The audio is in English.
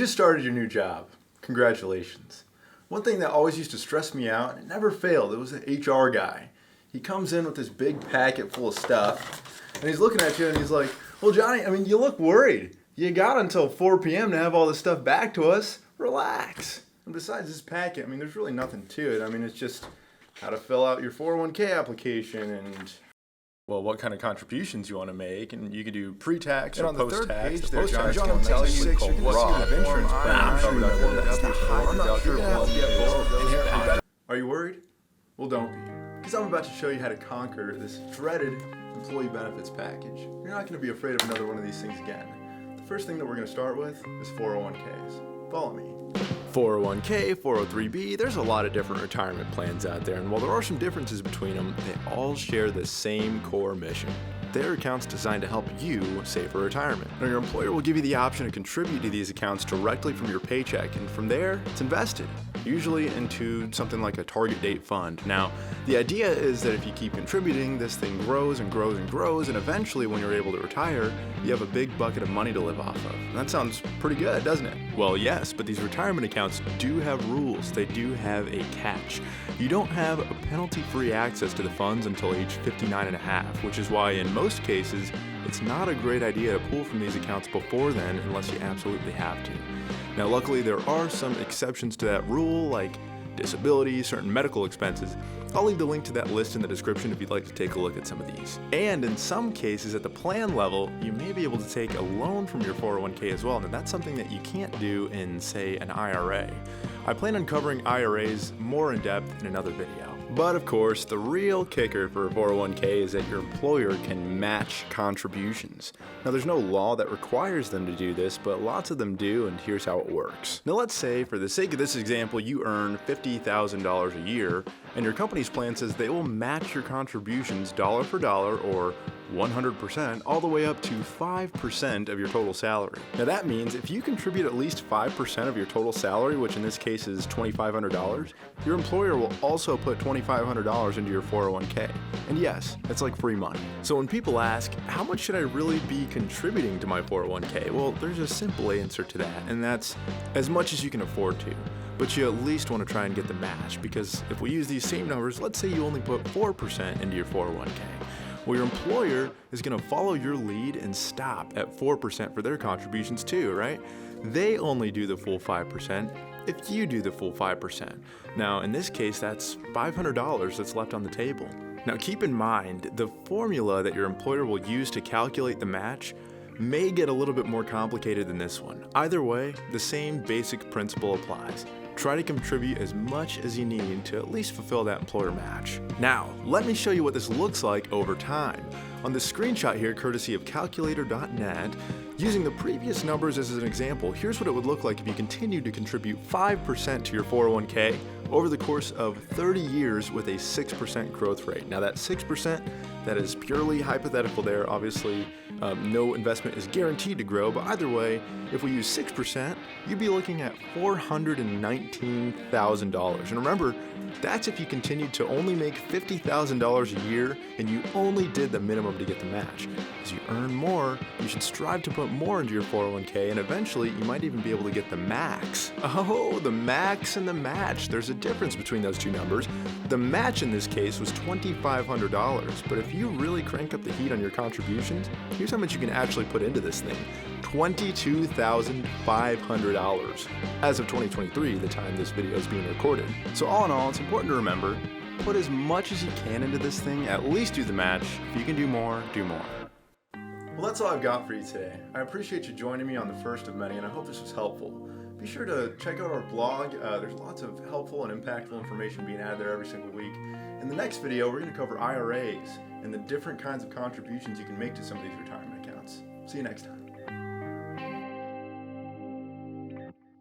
just started your new job. Congratulations. One thing that always used to stress me out, and it never failed, it was an HR guy. He comes in with this big packet full of stuff, and he's looking at you and he's like, well, Johnny, you look worried. You got until 4 p.m. to have all this stuff back to us. Relax. And besides this packet, there's really nothing to it. It's just how to fill out your 401k application and, well, what kind of contributions you want to make, and you could do pre-tax or post-tax. The post-tax one, that's usually called raw. Insurance plan. Are you worried? Well, don't be, because I'm about to show you how to conquer this dreaded employee benefits package. You're not going to be afraid of another one of these things again. The first thing that we're going to start with is 401ks. Follow me. 401k, 403b, there's a lot of different retirement plans out there, and while there are some differences between them, they all share the same core mission. They're accounts designed to help you save for retirement. Now, your employer will give you the option to contribute to these accounts directly from your paycheck, and from there, it's invested, usually into something like a target date fund. Now, the idea is that if you keep contributing, this thing grows and grows and grows, and eventually when you're able to retire, you have a big bucket of money to live off of. And that sounds pretty good, doesn't it? Well, yes, but these retirement accounts do have rules. They do have a catch. You don't have a penalty-free access to the funds until age 59 and a half, which is why in most cases, it's not a great idea to pull from these accounts before then unless you absolutely have to. Now, luckily, there are some exceptions to that rule, like disability, certain medical expenses. I'll leave the link to that list in the description if you'd like to take a look at some of these. And in some cases, at the plan level, you may be able to take a loan from your 401k as well, and that's something that you can't do in, say, an IRA. I plan on covering IRAs more in depth in another video. But of course, the real kicker for a 401k is that your employer can match contributions. Now, there's no law that requires them to do this, but lots of them do, and here's how it works. Now, let's say, for the sake of this example, you earn $50,000 a year, and your company's plan says they will match your contributions dollar for dollar, or 100%, all the way up to 5% of your total salary. Now that means if you contribute at least 5% of your total salary, which in this case is $2,500, your employer will also put $2,500 into your 401k. And yes, it's like free money. So when people ask, how much should I really be contributing to my 401k? Well, there's a simple answer to that, and that's as much as you can afford to. But you at least want to try and get the match, because if we use these same numbers, let's say you only put 4% into your 401k. Well, your employer is going to follow your lead and stop at 4% for their contributions too, right? They only do the full 5% if you do the full 5%. Now, in this case, that's $500 that's left on the table. Now, keep in mind, the formula that your employer will use to calculate the match may get a little bit more complicated than this one. Either way, the same basic principle applies. Try to contribute as much as you need to at least fulfill that employer match. Now, let me show you what this looks like over time. On this screenshot here, courtesy of calculator.net, using the previous numbers as an example, here's what it would look like if you continued to contribute 5% to your 401k over the course of 30 years with a 6% growth rate. Now that 6%, that is purely hypothetical there. Obviously, no investment is guaranteed to grow, but either way, if we use 6%, you'd be looking at $419,000. And remember, that's if you continued to only make $50,000 a year and you only did the minimum to get the match. As you earn more, you should strive to put more into your 401k, and eventually you might even be able to get the max. Oh, the max and the match. There's a difference between those two numbers. The match in this case was $2,500, but if you really crank up the heat on your contributions, here's how much you can actually put into this thing. $22,500 as of 2023, the time this video is being recorded. So all in all, it's important to remember, put as much as you can into this thing, at least do the match. If you can do more, do more. Well, that's all I've got for you today. I appreciate you joining me on the first of many, and I hope this was helpful. Be sure to check out our blog. There's lots of helpful and impactful information being added there every single week. In the next video, we're going to cover IRAs and the different kinds of contributions you can make to some of these retirement accounts. See you next time.